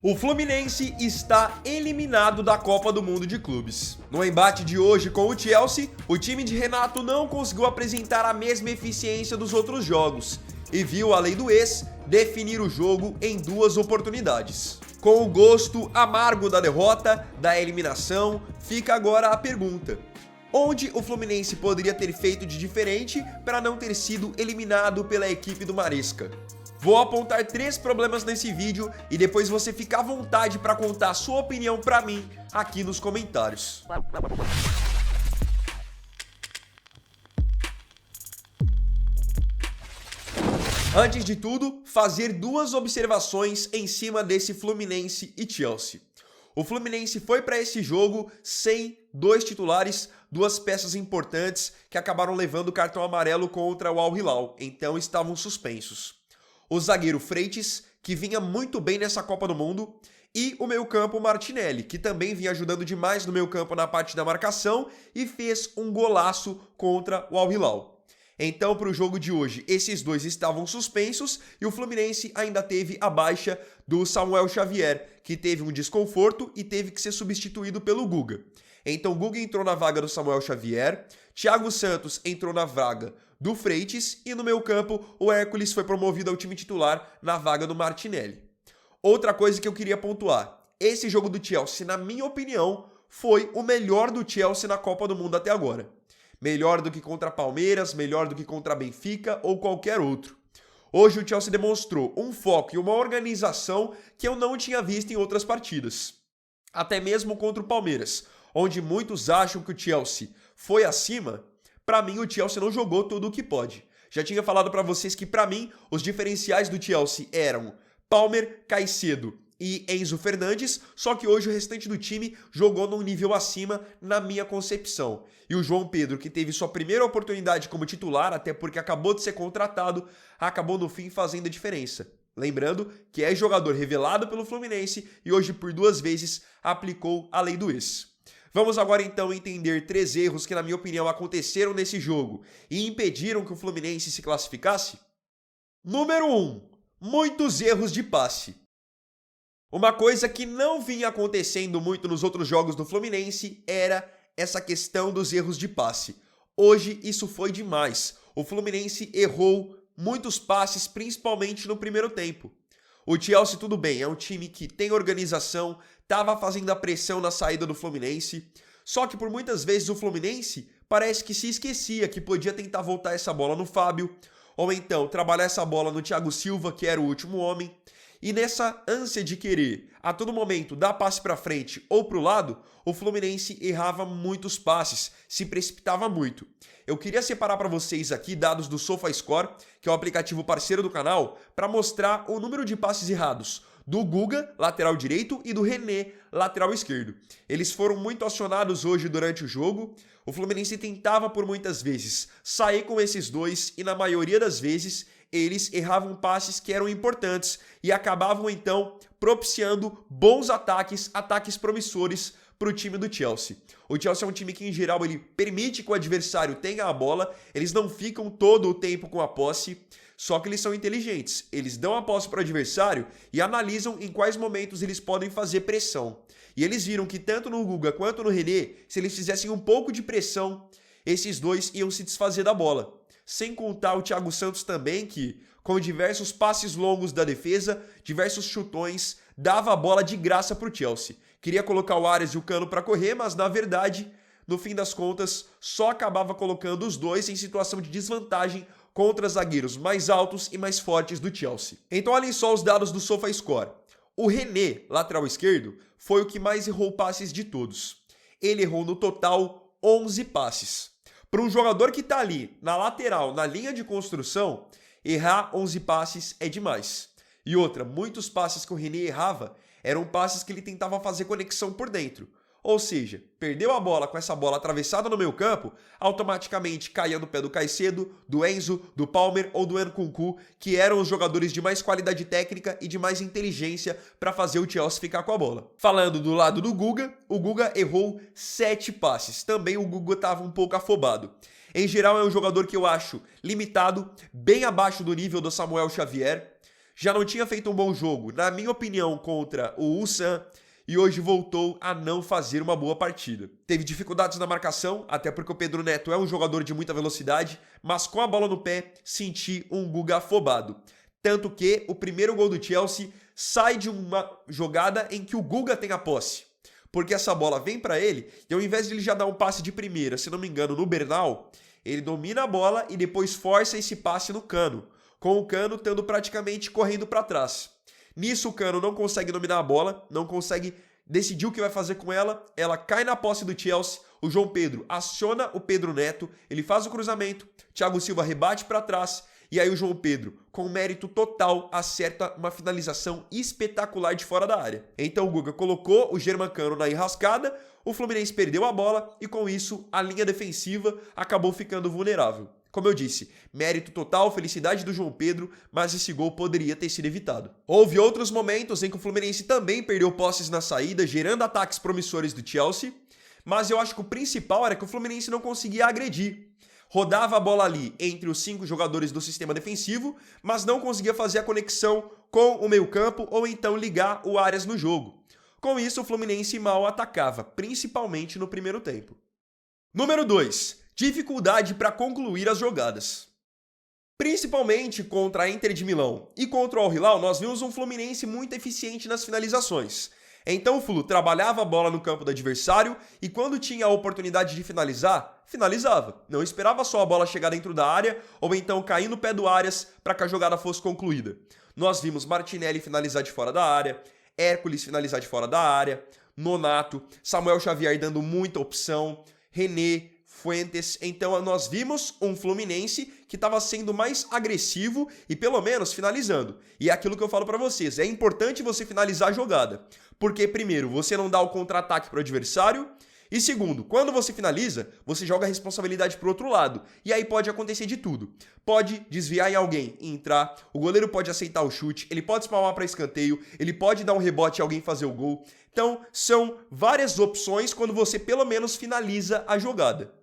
O Fluminense está eliminado da Copa do Mundo de Clubes. No embate de hoje com o Chelsea, o time de Renato não conseguiu apresentar a mesma eficiência dos outros jogos e viu a lei do ex definir o jogo em duas oportunidades. Com o gosto amargo da derrota, da eliminação, fica agora a pergunta: onde o Fluminense poderia ter feito de diferente para não ter sido eliminado pela equipe do Maresca? Vou apontar 3 problemas nesse vídeo e depois você fica à vontade para contar a sua opinião para mim aqui nos comentários. Antes de tudo, fazer 2 observações em cima desse Fluminense e Chelsea. O Fluminense foi para esse jogo sem 2 titulares, 2 peças importantes que acabaram levando o cartão amarelo contra o Al Hilal, então estavam suspensos. O zagueiro Freitas, que vinha muito bem nessa Copa do Mundo, e o meio-campo Martinelli, que também vinha ajudando demais no meio-campo na parte da marcação e fez um golaço contra o Al Hilal. Então, para o jogo de hoje, esses 2 estavam suspensos e o Fluminense ainda teve a baixa do Samuel Xavier, que teve um desconforto e teve que ser substituído pelo Guga. Então, o Guga entrou na vaga do Samuel Xavier, Thiago Santos entrou na vaga do Freitas e no meio campo o Hércules foi promovido ao time titular na vaga do Martinelli. Outra coisa que eu queria pontuar: esse jogo do Chelsea, na minha opinião, foi o melhor do Chelsea na Copa do Mundo até agora. Melhor do que contra Palmeiras, melhor do que contra Benfica ou qualquer outro. Hoje o Chelsea demonstrou um foco e uma organização que eu não tinha visto em outras partidas. Até mesmo contra o Palmeiras, onde muitos acham que o Chelsea foi acima. Para mim, o Chelsea não jogou tudo o que pode. Já tinha falado para vocês que, para mim, os diferenciais do Chelsea eram Palmer, Caicedo e Enzo Fernandes, só que hoje o restante do time jogou num nível acima, na minha concepção. E o João Pedro, que teve sua primeira oportunidade como titular, até porque acabou de ser contratado, acabou no fim fazendo a diferença. Lembrando que é jogador revelado pelo Fluminense e hoje por 2 vezes aplicou a lei do ex. Vamos agora então entender 3 erros que, na minha opinião, aconteceram nesse jogo e impediram que o Fluminense se classificasse. Número 1. Muitos erros de passe. Uma coisa que não vinha acontecendo muito nos outros jogos do Fluminense era essa questão dos erros de passe. Hoje isso foi demais. O Fluminense errou muitos passes, principalmente no primeiro tempo. O Chelsea, tudo bem, é um time que tem organização, estava fazendo a pressão na saída do Fluminense, só que por muitas vezes o Fluminense parece que se esquecia que podia tentar voltar essa bola no Fábio, ou então trabalhar essa bola no Thiago Silva, que era o último homem, e nessa ânsia de querer a todo momento dar passe para frente ou para o lado, o Fluminense errava muitos passes, se precipitava muito. Eu queria separar para vocês aqui dados do SofaScore, que é o aplicativo parceiro do canal, para mostrar o número de passes errados do Guga, lateral direito, e do René, lateral esquerdo. Eles foram muito acionados hoje durante o jogo. O Fluminense tentava por muitas vezes sair com esses 2 e na maioria das vezes eles erravam passes que eram importantes e acabavam então propiciando bons ataques, ataques promissores para o time do Chelsea. O Chelsea é um time que, em geral, ele permite que o adversário tenha a bola, eles não ficam todo o tempo com a posse, só que eles são inteligentes. Eles dão a posse para o adversário e analisam em quais momentos eles podem fazer pressão. E eles viram que tanto no Guga quanto no René, se eles fizessem um pouco de pressão, esses 2 iam se desfazer da bola. Sem contar o Thiago Santos também, que com diversos passes longos da defesa, diversos chutões, dava a bola de graça para o Chelsea. Queria colocar o Arias e o Cano para correr, mas na verdade, no fim das contas, só acabava colocando os 2 em situação de desvantagem contra zagueiros mais altos e mais fortes do Chelsea. Então olhem só os dados do SofaScore. O René, lateral esquerdo, foi o que mais errou passes de todos. Ele errou no total 11 passes. Para um jogador que está ali, na lateral, na linha de construção, errar 11 passes é demais. E outra, muitos passes que o René errava eram passes que ele tentava fazer conexão por dentro. Ou seja, perdeu a bola com essa bola atravessada no meio campo, automaticamente caía no pé do Caicedo, do Enzo, do Palmer ou do Nkunku, que eram os jogadores de mais qualidade técnica e de mais inteligência para fazer o Chelsea ficar com a bola. Falando do lado do Guga, o Guga errou 7 passes. Também o Guga estava um pouco afobado. Em geral, é um jogador que eu acho limitado, bem abaixo do nível do Samuel Xavier. já não tinha feito um bom jogo, na minha opinião, contra o Ulsan, e hoje voltou a não fazer uma boa partida. Teve dificuldades na marcação, até porque o Pedro Neto é um jogador de muita velocidade, mas com a bola no pé, senti um Guga afobado. Tanto que o primeiro gol do Chelsea sai de uma jogada em que o Guga tem a posse. Porque essa bola vem para ele, e ao invés de ele já dar um passe de primeira, se não me engano, no Bernal, ele domina a bola e depois força esse passe no Cano, com o Cano estando praticamente correndo para trás. Nisso o Cano não consegue dominar a bola, não consegue decidir o que vai fazer com ela, ela cai na posse do Chelsea, o João Pedro aciona o Pedro Neto, ele faz o cruzamento, Thiago Silva rebate para trás, e aí o João Pedro, com mérito total, acerta uma finalização espetacular de fora da área. Então o Guga colocou o Germancano na enrascada, o Fluminense perdeu a bola e com isso a linha defensiva acabou ficando vulnerável. Como eu disse, mérito total, felicidade do João Pedro, mas esse gol poderia ter sido evitado. Houve outros momentos em que o Fluminense também perdeu posses na saída, gerando ataques promissores do Chelsea, mas eu acho que o principal era que o Fluminense não conseguia agredir. Rodava a bola ali entre os 5 jogadores do sistema defensivo, mas não conseguia fazer a conexão com o meio-campo ou então ligar o Arias no jogo. Com isso, o Fluminense mal atacava, principalmente no primeiro tempo. Número 2. Dificuldade para concluir as jogadas. Principalmente contra a Inter de Milão e contra o Al Hilal, nós vimos um Fluminense muito eficiente nas finalizações. Então o Flu trabalhava a bola no campo do adversário e quando tinha a oportunidade de finalizar, finalizava. Não esperava só a bola chegar dentro da área ou então cair no pé do Arias para que a jogada fosse concluída. Nós vimos Martinelli finalizar de fora da área, Hércules finalizar de fora da área, Nonato, Samuel Xavier dando muita opção, René, Fuentes. Então nós vimos um Fluminense que estava sendo mais agressivo e pelo menos finalizando. E é aquilo que eu falo para vocês, é importante você finalizar a jogada. Porque primeiro, você não dá o contra-ataque para o adversário. E segundo, quando você finaliza, você joga a responsabilidade para o outro lado. E aí pode acontecer de tudo. Pode desviar em alguém e entrar, o goleiro pode aceitar o chute, ele pode espalmar para escanteio, ele pode dar um rebote e alguém fazer o gol. Então, são várias opções quando você pelo menos finaliza a jogada.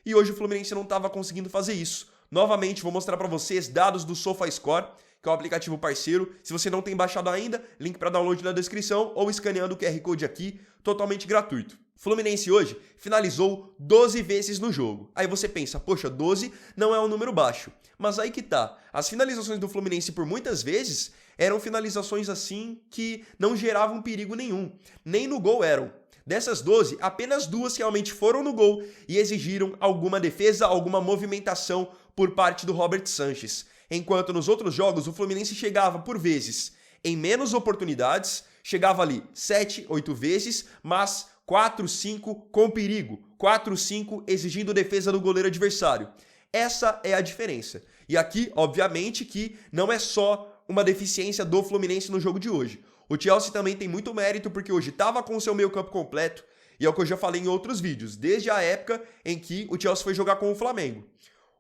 E hoje o Fluminense não estava conseguindo fazer isso. Novamente, vou mostrar para vocês dados do SofaScore, que é o aplicativo parceiro. Se você não tem baixado ainda, link para download na descrição ou escaneando o QR Code aqui, totalmente gratuito. Fluminense hoje finalizou 12 vezes no jogo. Aí você pensa, poxa, 12 não é um número baixo. Mas aí que tá, as finalizações do Fluminense por muitas vezes eram finalizações assim que não geravam perigo nenhum. Nem no gol eram. Dessas 12, apenas 2 realmente foram no gol e exigiram alguma defesa, alguma movimentação por parte do Robert Sanches. Enquanto nos outros jogos o Fluminense chegava por vezes em menos oportunidades, chegava ali 7, 8 vezes, mas 4, 5 com perigo, 4, 5 exigindo defesa do goleiro adversário. Essa é a diferença. E aqui, obviamente, que não é só uma deficiência do Fluminense no jogo de hoje. O Chelsea também tem muito mérito porque hoje estava com o seu meio campo completo e é o que eu já falei em outros vídeos, desde a época em que o Chelsea foi jogar com o Flamengo.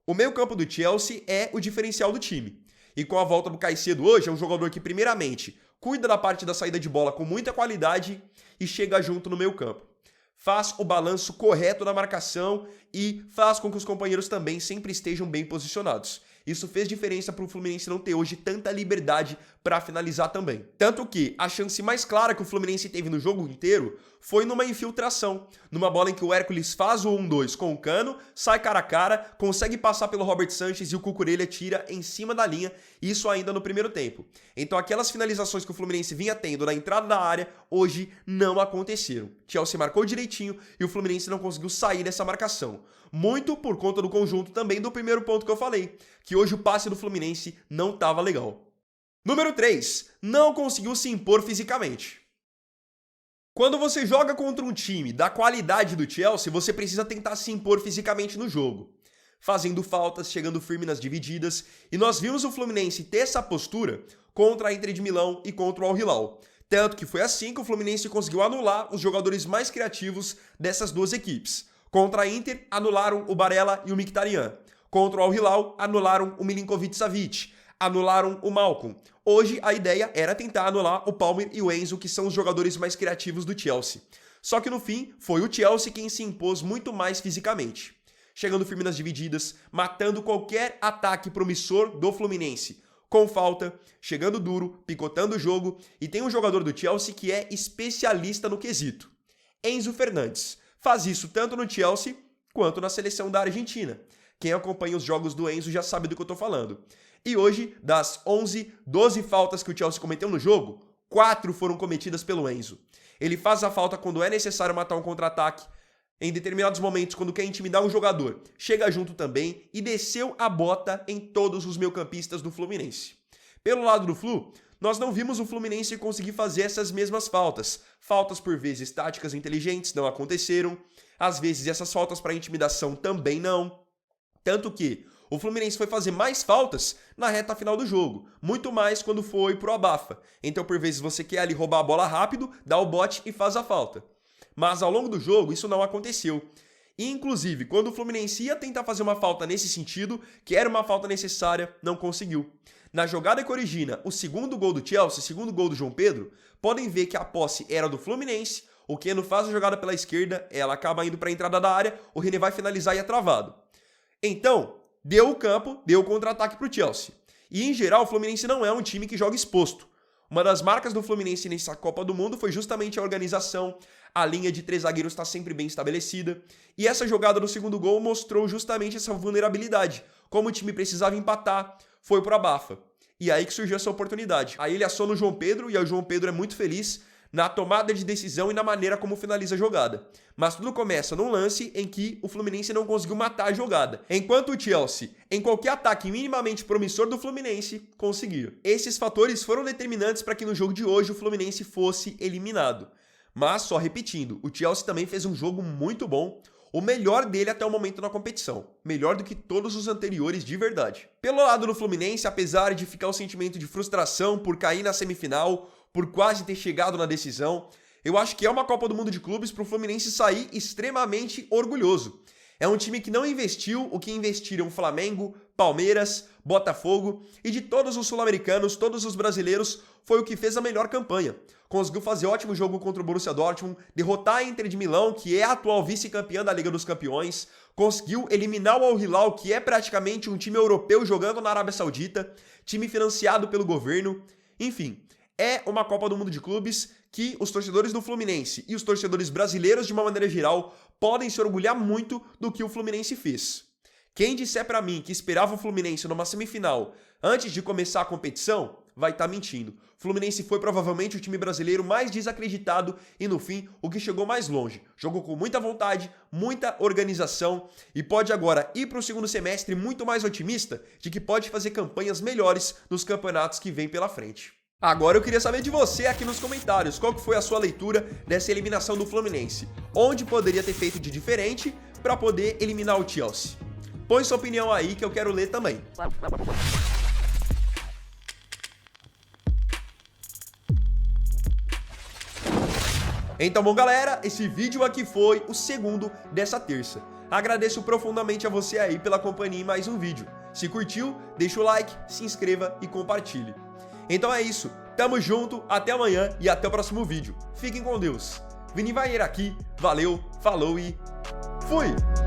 O meio campo do Chelsea é o diferencial do time. E com a volta do Caicedo hoje, é um jogador que primeiramente cuida da parte da saída de bola com muita qualidade e chega junto no meio campo. Faz o balanço correto na marcação e faz com que os companheiros também sempre estejam bem posicionados. Isso fez diferença para o Fluminense não ter hoje tanta liberdade para finalizar também. Tanto que a chance mais clara que o Fluminense teve no jogo inteiro foi numa infiltração. Numa bola em que o Hércules faz o 1-2 com o Cano, sai cara a cara, consegue passar pelo Robert Sanches e o Cucurella tira em cima da linha, isso ainda no primeiro tempo. Então aquelas finalizações que o Fluminense vinha tendo na entrada da área, hoje não aconteceram. Chelsea marcou direitinho e o Fluminense não conseguiu sair dessa marcação. Muito por conta do conjunto também do primeiro ponto que eu falei, que hoje o passe do Fluminense não estava legal. Número 3. Não conseguiu se impor fisicamente. Quando você joga contra um time da qualidade do Chelsea, você precisa tentar se impor fisicamente no jogo. Fazendo faltas, chegando firme nas divididas, e nós vimos o Fluminense ter essa postura contra a Inter de Milão e contra o Al Hilal. Tanto que foi assim que o Fluminense conseguiu anular os jogadores mais criativos dessas duas equipes. Contra a Inter, anularam o Barella e o Mkhitaryan. Contra o Al Hilal, anularam o Milinkovic-Savic. Anularam o Malcom. Hoje, a ideia era tentar anular o Palmer e o Enzo, que são os jogadores mais criativos do Chelsea. Só que no fim, foi o Chelsea quem se impôs muito mais fisicamente. Chegando firme nas divididas, matando qualquer ataque promissor do Fluminense. com falta, chegando duro, picotando o jogo, e tem um jogador do Chelsea que é especialista no quesito. Enzo Fernandes. Faz isso tanto no Chelsea quanto na seleção da Argentina. Quem acompanha os jogos do Enzo já sabe do que eu tô falando. E hoje, das 11, 12 faltas que o Chelsea cometeu no jogo, 4 foram cometidas pelo Enzo. Ele faz a falta quando é necessário matar um contra-ataque, em determinados momentos, quando quer intimidar um jogador, chega junto também e desceu a bota em todos os meio-campistas do Fluminense. Pelo lado do Flu, nós não vimos o Fluminense conseguir fazer essas mesmas faltas. Faltas por vezes táticas inteligentes não aconteceram, às vezes essas faltas para intimidação também não. Tanto que o Fluminense foi fazer mais faltas na reta final do jogo, muito mais quando foi pro abafa. Então, por vezes, você quer ali roubar a bola rápido, dá o bote e faz a falta. Mas ao longo do jogo, isso não aconteceu. E, inclusive, quando o Fluminense ia tentar fazer uma falta nesse sentido, que era uma falta necessária, não conseguiu. Na jogada que origina o segundo gol do Chelsea, segundo gol do João Pedro, podem ver que a posse era do Fluminense, o Keno faz a jogada pela esquerda, ela acaba indo para a entrada da área, o René vai finalizar e é travado. Então, deu o campo, deu o contra-ataque para o Chelsea. E, em geral, o Fluminense não é um time que joga exposto. Uma das marcas do Fluminense nessa Copa do Mundo foi justamente a organização, a linha de 3 zagueiros está sempre bem estabelecida. E essa jogada do segundo gol mostrou justamente essa vulnerabilidade. Como o time precisava empatar, foi pro abafa. E aí que surgiu essa oportunidade. Aí ele aciona o João Pedro, e aí o João Pedro é muito feliz na tomada de decisão e na maneira como finaliza a jogada. Mas tudo começa num lance em que o Fluminense não conseguiu matar a jogada, enquanto o Chelsea, em qualquer ataque minimamente promissor do Fluminense, conseguia. Esses fatores foram determinantes para que no jogo de hoje o Fluminense fosse eliminado. Mas, só repetindo, o Chelsea também fez um jogo muito bom, o melhor dele até o momento na competição. Melhor do que todos os anteriores de verdade. Pelo lado do Fluminense, apesar de ficar o sentimento de frustração por cair na semifinal, por quase ter chegado na decisão, eu acho que é uma Copa do Mundo de Clubes para o Fluminense sair extremamente orgulhoso. É um time que não investiu o que investiram Flamengo, Palmeiras, Botafogo e de todos os sul-americanos, todos os brasileiros, foi o que fez a melhor campanha. Conseguiu fazer ótimo jogo contra o Borussia Dortmund, derrotar a Inter de Milão, que é a atual vice-campeã da Liga dos Campeões, conseguiu eliminar o Al Hilal, que é praticamente um time europeu jogando na Arábia Saudita, time financiado pelo governo, enfim. É uma Copa do Mundo de Clubes que os torcedores do Fluminense e os torcedores brasileiros, de uma maneira geral, podem se orgulhar muito do que o Fluminense fez. Quem disser pra mim que esperava o Fluminense numa semifinal antes de começar a competição, vai estar mentindo. O Fluminense foi provavelmente o time brasileiro mais desacreditado e, no fim, o que chegou mais longe. Jogou com muita vontade, muita organização e pode agora ir para o segundo semestre muito mais otimista de que pode fazer campanhas melhores nos campeonatos que vêm pela frente. Agora eu queria saber de você aqui nos comentários, qual que foi a sua leitura dessa eliminação do Fluminense? Onde poderia ter feito de diferente para poder eliminar o Chelsea? Põe sua opinião aí que eu quero ler também. Então, bom galera, esse vídeo aqui foi o segundo dessa terça. Agradeço profundamente a você aí pela companhia em mais um vídeo. Se curtiu, deixa o like, se inscreva e compartilhe. Então é isso, tamo junto, até amanhã e até o próximo vídeo. Fiquem com Deus. Vini Vaier aqui, valeu, falou e fui!